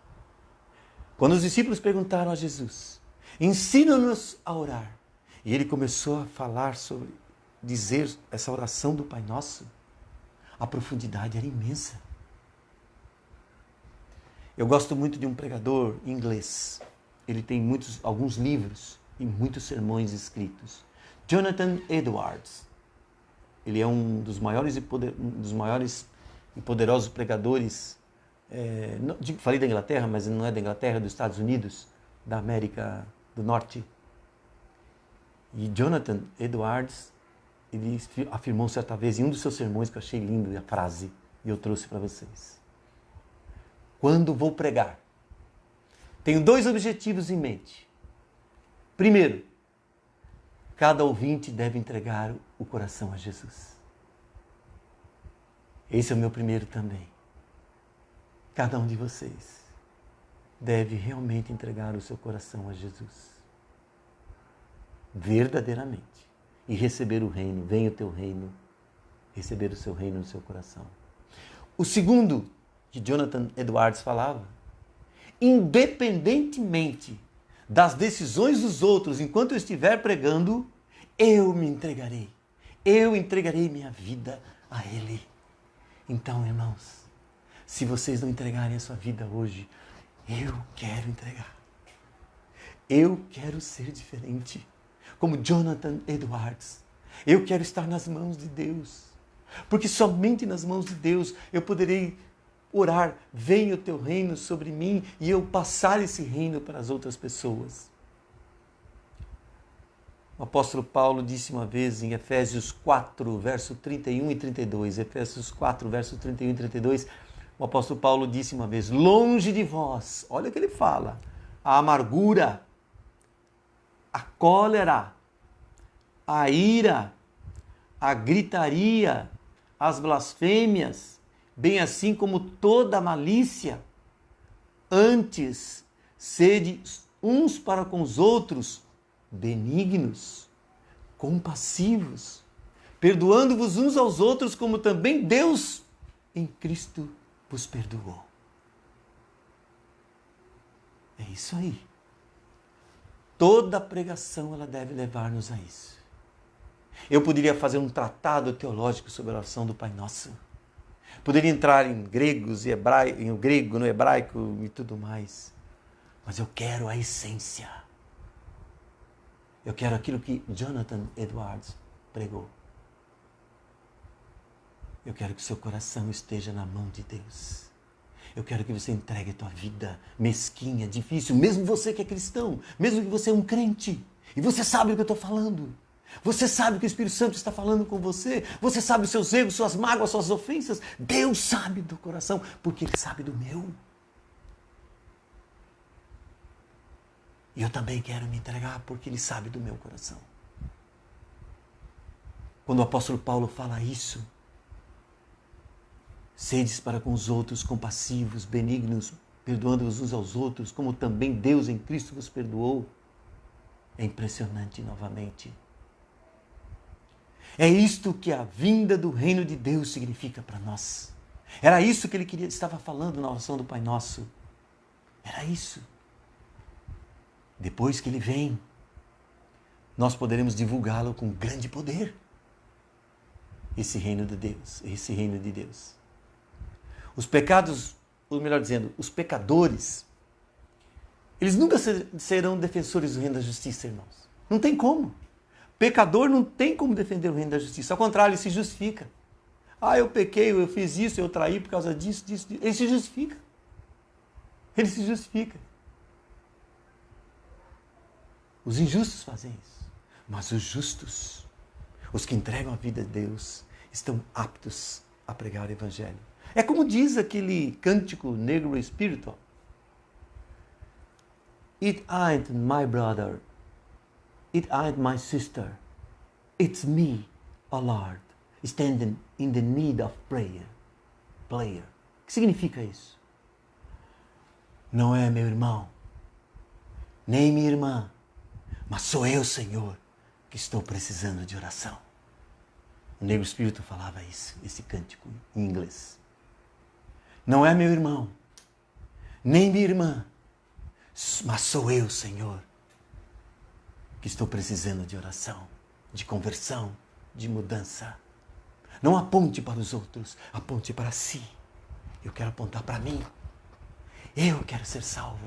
Quando os discípulos perguntaram a Jesus, ensina-nos a orar, e ele começou a falar sobre, dizer essa oração do Pai Nosso, a profundidade era imensa. Eu gosto muito de um pregador inglês. Ele tem alguns livros e muitos sermões escritos. Jonathan Edwards. Ele é um dos maiores e poderosos pregadores. Falei da Inglaterra, mas não é da Inglaterra, é dos Estados Unidos, da América do Norte. E Jonathan Edwards, ele afirmou certa vez em um dos seus sermões, que eu achei lindo a frase, e eu trouxe para vocês. Quando vou pregar, tenho 2 objetivos em mente. Primeiro, cada ouvinte deve entregar o coração a Jesus. Esse é o meu primeiro também. Cada um de vocês deve realmente entregar o seu coração a Jesus. Verdadeiramente. E receber o reino, venha o teu reino, receber o seu reino no seu coração. O segundo, que Jonathan Edwards falava, independentemente das decisões dos outros, enquanto eu estiver pregando, eu me entregarei. Eu entregarei minha vida a Ele. Então, irmãos, se vocês não entregarem a sua vida hoje, eu quero entregar. Eu quero ser diferente. Como Jonathan Edwards. Eu quero estar nas mãos de Deus. Porque somente nas mãos de Deus eu poderei orar, venha o teu reino sobre mim e eu passar esse reino para as outras pessoas. O apóstolo Paulo disse uma vez em Efésios 4, verso 31 e 32, Efésios 4, verso 31 e 32, o apóstolo Paulo disse uma vez, longe de vós, olha o que ele fala, a amargura, a cólera, a ira, a gritaria, as blasfêmias, bem assim como toda a malícia. Antes, sede uns para com os outros benignos, compassivos, perdoando-vos uns aos outros, como também Deus em Cristo vos perdoou. É isso aí. Toda pregação ela deve levar-nos a isso. Eu poderia fazer um tratado teológico sobre a oração do Pai Nosso. Poderia entrar em gregos e em grego, no hebraico e tudo mais. Mas eu quero a essência. Eu quero aquilo que Jonathan Edwards pregou. Eu quero que seu coração esteja na mão de Deus. Eu quero que você entregue a tua vida mesquinha, difícil, mesmo você que é cristão, mesmo que você é um crente. E você sabe o que eu estou falando. Você sabe que o Espírito Santo está falando com você. Você sabe os seus erros, suas mágoas, suas ofensas. Deus sabe do coração, porque Ele sabe do meu. E eu também quero me entregar, porque Ele sabe do meu coração. Quando o apóstolo Paulo fala isso, sedes para com os outros compassivos, benignos, perdoando-vos uns aos outros, como também Deus em Cristo vos perdoou. É impressionante novamente. É isto que a vinda do reino de Deus significa para nós. Era isso que ele estava falando na oração do Pai Nosso. Era isso. Depois que ele vem, nós poderemos divulgá-lo com grande poder. Esse reino de Deus, esse reino de Deus. Os pecados, ou melhor dizendo, os pecadores, eles nunca serão defensores do reino da justiça, irmãos. Não tem como. Pecador não tem como defender o reino da justiça. Ao contrário, ele se justifica. Ah, eu pequei, eu fiz isso, eu traí por causa disso, disso, disso. Ele se justifica. Ele se justifica. Os injustos fazem isso. Mas os justos, os que entregam a vida a Deus, estão aptos a pregar o Evangelho. É como diz aquele cântico negro espiritual. It ain't my brother, it ain't my sister, it's me, O Lord, standing in the need of prayer. O que significa isso? Não é meu irmão, nem minha irmã, mas sou eu, Senhor, que estou precisando de oração. O negro espírito falava isso, esse cântico em inglês. Não é meu irmão, nem minha irmã, mas sou eu, Senhor, que estou precisando de oração, de conversão, de mudança. Não aponte para os outros, aponte para si. Eu quero apontar para mim. Eu quero ser salvo,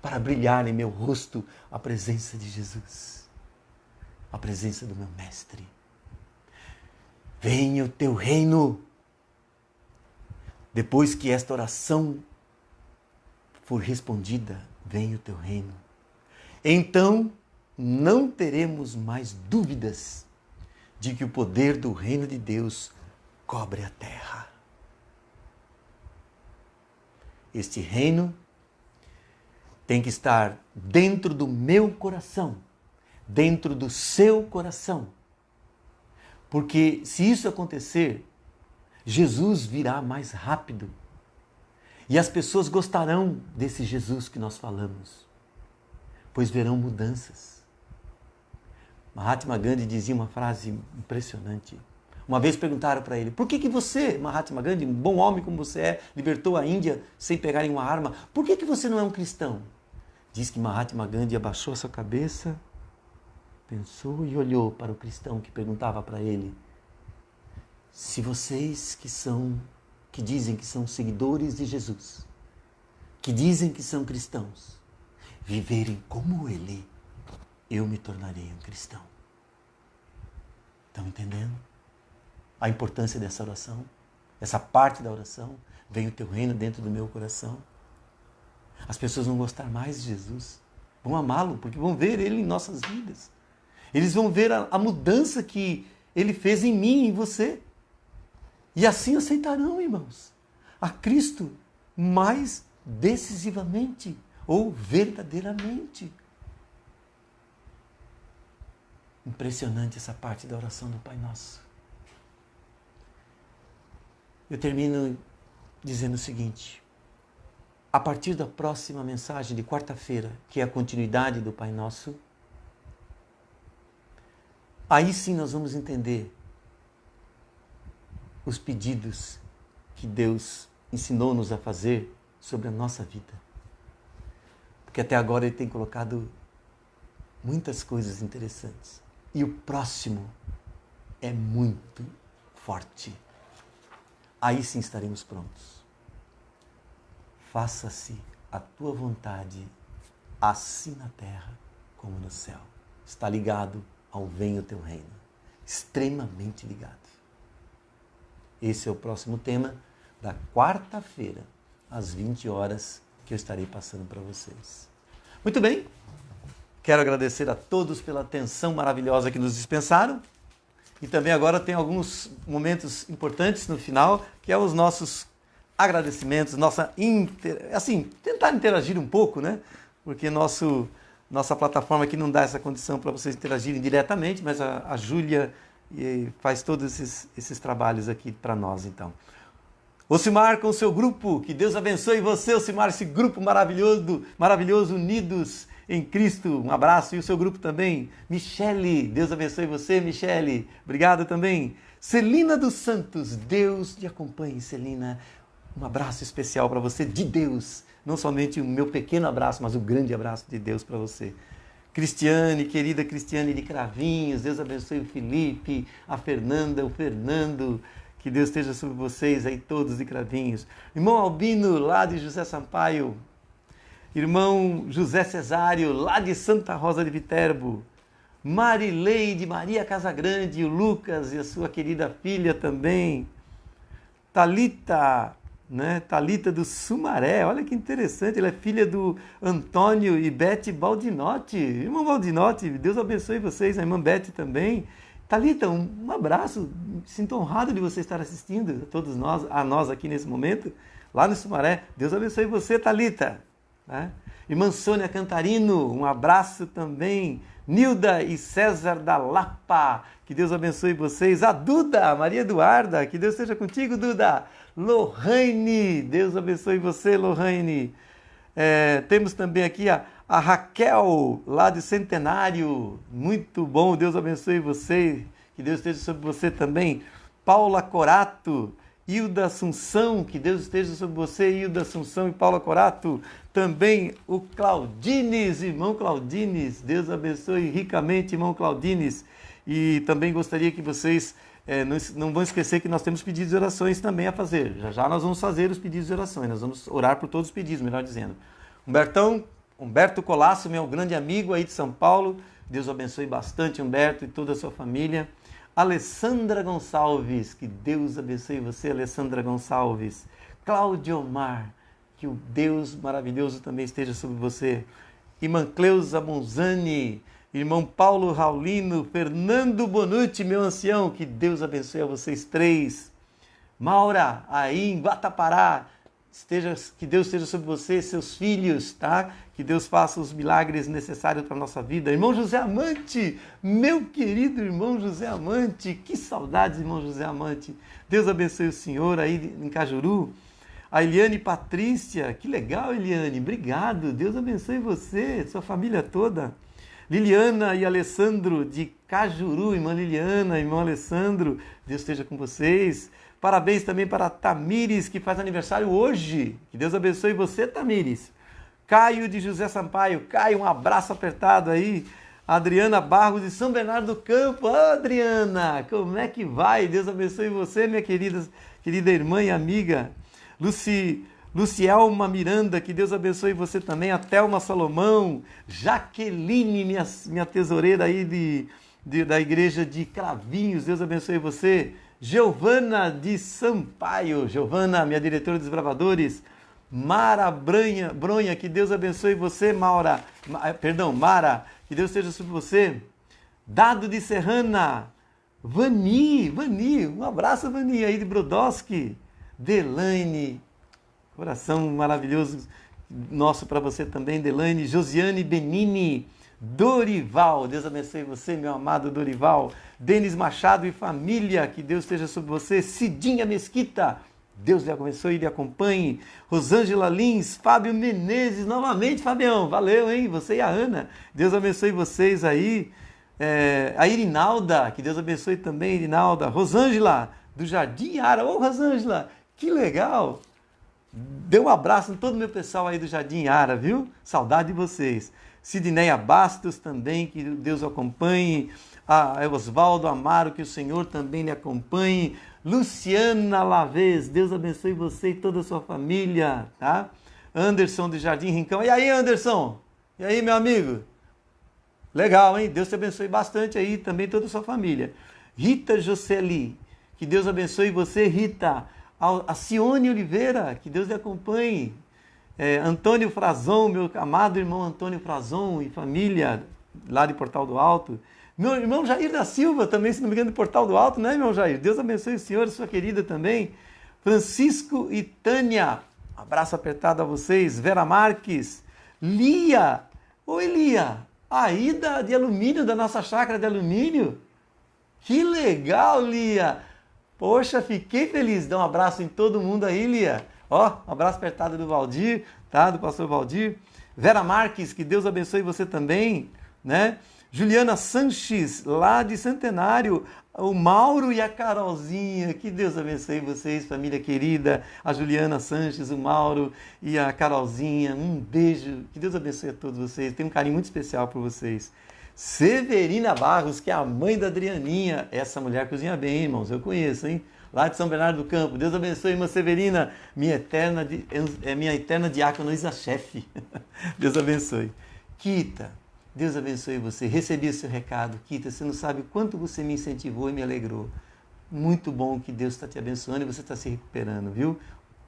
para brilhar em meu rosto a presença de Jesus, a presença do meu Mestre. Venha o teu reino. Depois que esta oração for respondida, venha o teu reino. Então, não teremos mais dúvidas de que o poder do reino de Deus cobre a terra. Este reino tem que estar dentro do meu coração, dentro do seu coração. Porque se isso acontecer, Jesus virá mais rápido. E as pessoas gostarão desse Jesus que nós falamos, pois verão mudanças. Mahatma Gandhi dizia uma frase impressionante. Uma vez perguntaram para ele, por que você, Mahatma Gandhi, um bom homem como você é, libertou a Índia sem pegar em uma arma, por que você não é um cristão? Diz que Mahatma Gandhi abaixou a sua cabeça, pensou e olhou para o cristão que perguntava para ele, se vocês que dizem que são seguidores de Jesus, que dizem que são cristãos, viverem como ele, eu me tornarei um cristão. Estão entendendo a importância dessa oração? Essa parte da oração, vem o teu reino dentro do meu coração. As pessoas vão gostar mais de Jesus, vão amá-lo, porque vão ver ele em nossas vidas. Eles vão ver a mudança que ele fez em mim e em você. E assim aceitarão, irmãos, a Cristo mais decisivamente ou verdadeiramente. Impressionante essa parte da oração do Pai Nosso. Eu termino dizendo o seguinte, a partir da próxima mensagem de quarta-feira, que é a continuidade do Pai Nosso, aí sim nós vamos entender os pedidos que Deus ensinou-nos a fazer sobre a nossa vida. Porque até agora Ele tem colocado muitas coisas interessantes. E o próximo é muito forte. Aí sim estaremos prontos. Faça-se a tua vontade, assim na terra como no céu. Está ligado ao venha o teu reino. Extremamente ligado. Esse é o próximo tema da quarta-feira às 20 horas, que eu estarei passando para vocês. Muito bem, quero agradecer a todos pela atenção maravilhosa que nos dispensaram. E também agora tem alguns momentos importantes no final, que é os nossos agradecimentos, tentar interagir um pouco, né? Porque nossa plataforma aqui não dá essa condição para vocês interagirem diretamente, mas a Júlia faz todos esses trabalhos aqui para nós, então. Ocimar com o seu grupo, que Deus abençoe você, Ocimar, esse grupo maravilhoso, unidos em Cristo. Um abraço. E o seu grupo também. Michele, Deus abençoe você, Michele. Obrigado também. Celina dos Santos, Deus te acompanhe, Celina. Um abraço especial para você, de Deus. Não somente o meu pequeno abraço, mas o grande abraço de Deus para você. Cristiane, querida Cristiane de Cravinhos, Deus abençoe o Felipe, a Fernanda, o Fernando. Que Deus esteja sobre vocês aí todos de Cravinhos. Irmão Albino, lá de José Sampaio. Irmão José Cesário, lá de Santa Rosa de Viterbo. Marileide, Maria Casagrande, o Lucas e a sua querida filha também. Thalita, né? Thalita do Sumaré, olha que interessante, ela é filha do Antônio e Bete Baldinotti. Irmão Baldinotti, Deus abençoe vocês, a irmã Bete também. Thalita, um abraço, sinto honrado de você estar assistindo, a nós aqui nesse momento, lá no Sumaré. Deus abençoe você, Thalita. Né? Irmã Sônia Cantarino, um abraço também. Nilda e César da Lapa, que Deus abençoe vocês. A Duda, Maria Eduarda, que Deus esteja contigo, Duda. Lohane, Deus abençoe você, Lohane. Temos também aqui a Raquel, lá de Centenário. Muito bom, Deus abençoe você, que Deus esteja sobre você também. Paula Corato, Hilda Assunção, que Deus esteja sobre você, Hilda Assunção e Paula Corato. Também o Claudines, irmão Claudines, Deus abençoe ricamente, irmão Claudines. E também gostaria que vocês não vão esquecer que nós temos pedidos de orações também a fazer. Já já nós vamos fazer os pedidos de orações, nós vamos orar por todos os pedidos, melhor dizendo. Humberto Colasso, meu grande amigo aí de São Paulo, Deus abençoe bastante Humberto e toda a sua família. Alessandra Gonçalves, que Deus abençoe você, Alessandra Gonçalves. Cláudio Omar, que o Deus maravilhoso também esteja sobre você. Irmã Cleusa Monzani, irmão Paulo Raulino, Fernando Bonucci, meu ancião, que Deus abençoe a vocês três. Maura, aí em Guatapará, que Deus esteja sobre você, seus filhos, tá? Que Deus faça os milagres necessários para a nossa vida. Irmão José Amante, meu querido irmão José Amante, que saudades, irmão José Amante. Deus abençoe o senhor aí em Cajuru. A Eliane Patrícia, que legal, Eliane, obrigado. Deus abençoe você, sua família toda. Liliana e Alessandro de Cajuru, irmã Liliana, irmão Alessandro, Deus esteja com vocês. Parabéns também para Tamires, que faz aniversário hoje. Que Deus abençoe você, Tamires. Caio de José Sampaio. Caio, um abraço apertado aí. Adriana Barros de São Bernardo do Campo. Ah, Adriana, como é que vai? Deus abençoe você, minha querida irmã e amiga. Lucielma Miranda, que Deus abençoe você também. A Thelma Salomão. Jaqueline, minha tesoureira aí da igreja de Cravinhos. Deus abençoe você. Giovana de Sampaio, Giovana, minha diretora dos Bravadores. Mara Bronha, que Deus abençoe você, Mara, que Deus esteja sobre você. Dado de Serrana, Vani, um abraço, Vani, aí de Brodowski. Delaine, coração maravilhoso nosso para você também, Delaine. Josiane Benini. Dorival, Deus abençoe você, meu amado Dorival. Denis Machado e família, que Deus esteja sobre você. Cidinha Mesquita, Deus lhe abençoe e lhe acompanhe. Rosângela Lins, Fábio Menezes, novamente, Fabião, valeu, hein? Você e a Ana, Deus abençoe vocês aí. A Irinalda, que Deus abençoe também, Irinalda. Rosângela, do Jardim Ara, ô Rosângela, que legal. Dê um abraço em todo o meu pessoal aí do Jardim Ara, viu? Saudade de vocês. Sidneia Bastos também, que Deus o acompanhe. Oswaldo Amaro, que o Senhor também lhe acompanhe. Luciana Lavez, Deus abençoe você e toda a sua família, tá? Anderson do Jardim Rincão. E aí, Anderson? E aí, meu amigo? Legal, hein? Deus te abençoe bastante aí, também toda a sua família. Rita Jocely, que Deus abençoe você, Rita. A Cione Oliveira, que Deus lhe acompanhe. Antônio Frazon, meu amado irmão Antônio Frazon e família lá de Portal do Alto. Meu irmão Jair da Silva, também, se não me engano, de Portal do Alto, né, irmão Jair? Deus abençoe o senhor, sua querida também. Francisco e Tânia, abraço apertado a vocês. Vera Marques, Lia, oi Lia, a Ida de alumínio, da nossa chácara de alumínio. Que legal, Lia. Poxa, fiquei feliz. Dá um abraço em todo mundo aí, Lia. Ó, um abraço apertado do Valdir, tá? Do pastor Valdir. Vera Marques, que Deus abençoe você também, né? Juliana Sanches, lá de Centenário. O Mauro e a Carolzinha, que Deus abençoe vocês, família querida. A Juliana Sanches, o Mauro e a Carolzinha. Um beijo, que Deus abençoe a todos vocês. Tenho um carinho muito especial por vocês. Severina Barros, que é a mãe da Adrianinha. Essa mulher cozinha bem, irmãos, eu conheço, hein? Lá de São Bernardo do Campo. Deus abençoe, irmã Severina, minha eterna diácono Isa-chefe. Deus abençoe. Kita, Deus abençoe você. Recebi o seu recado. Kita, você não sabe o quanto você me incentivou e me alegrou. Muito bom que Deus está te abençoando e você está se recuperando, viu?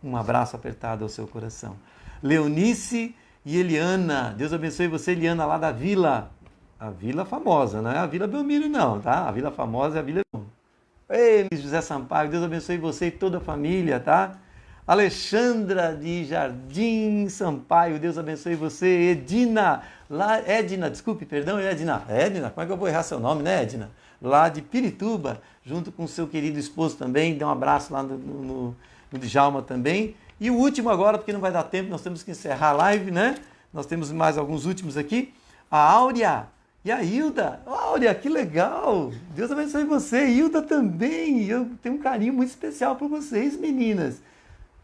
Um abraço apertado ao seu coração. Leonice e Eliana, Deus abençoe você, Eliana, lá da Vila. A Vila Famosa, não é a Vila Belmiro não, tá? A Vila Famosa é a Vila... Ei, José Sampaio, Deus abençoe você e toda a família, tá? Alexandra de Jardim Sampaio, Deus abençoe você. Edna, Edna, como é que eu vou errar seu nome, né, Edna? Lá de Pirituba, junto com o seu querido esposo também, dê um abraço lá no Djalma também. E o último agora, porque não vai dar tempo, nós temos que encerrar a live, né? Nós temos mais alguns últimos aqui. A Áurea e a Hilda. Áurea, que legal! Deus abençoe você. Hilda também. Eu tenho um carinho muito especial por vocês, meninas.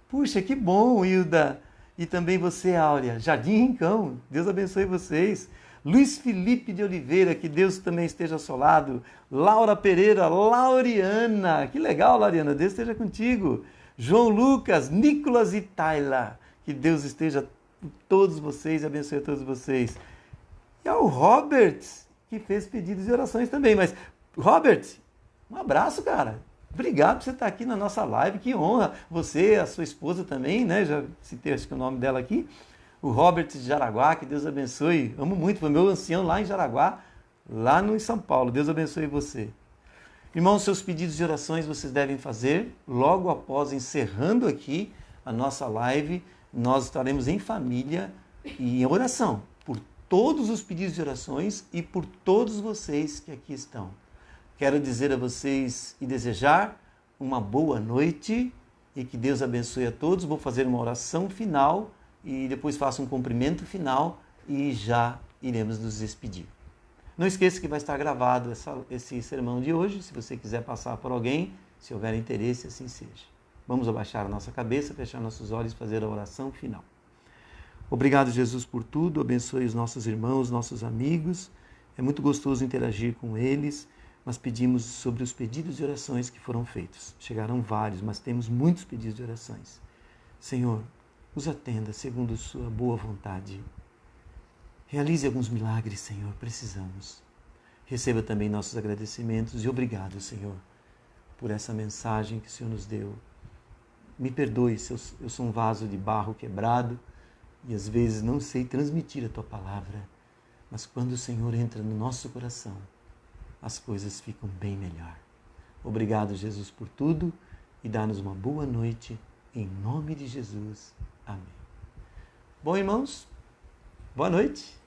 Puxa, que bom, Hilda. E também você, Áurea. Jardim Rincão. Deus abençoe vocês. Luiz Felipe de Oliveira, que Deus também esteja ao seu lado. Laura Pereira, Lauriana. Que legal, Lauriana. Deus esteja contigo. João Lucas, Nicolas e Tayla. Que Deus esteja com todos vocês e abençoe a todos vocês. E ao Robert, que fez pedidos de orações também. Mas, Robert, um abraço, cara. Obrigado por você estar aqui na nossa live. Que honra. Você, a sua esposa também, né? Já citei, acho que o nome dela aqui. O Robert de Jaraguá, que Deus abençoe. Amo muito. Foi meu ancião lá em Jaraguá, lá no São Paulo. Deus abençoe você. Irmãos, seus pedidos de orações vocês devem fazer logo após encerrando aqui a nossa live. Nós estaremos em família e em oração por todos os pedidos de orações e por todos vocês que aqui estão. Quero dizer a vocês e desejar uma boa noite e que Deus abençoe a todos. Vou fazer uma oração final e depois faço um cumprimento final e já iremos nos despedir. Não esqueça que vai estar gravado esse sermão de hoje, se você quiser passar por alguém, se houver interesse, assim seja. Vamos abaixar a nossa cabeça, fechar nossos olhos e fazer a oração final. Obrigado, Jesus, por tudo. Abençoe os nossos irmãos, nossos amigos. É muito gostoso interagir com eles. Nós pedimos sobre os pedidos de orações que foram feitos. Chegaram vários, mas temos muitos pedidos de orações. Senhor, os atenda segundo sua boa vontade. Realize alguns milagres, Senhor, precisamos. Receba também nossos agradecimentos e obrigado, Senhor, por essa mensagem que o Senhor nos deu. Me perdoe se eu sou um vaso de barro quebrado e às vezes não sei transmitir a Tua palavra, mas quando o Senhor entra no nosso coração, as coisas ficam bem melhor. Obrigado, Jesus, por tudo e dá-nos uma boa noite, em nome de Jesus. Amém. Bom, irmãos, boa noite.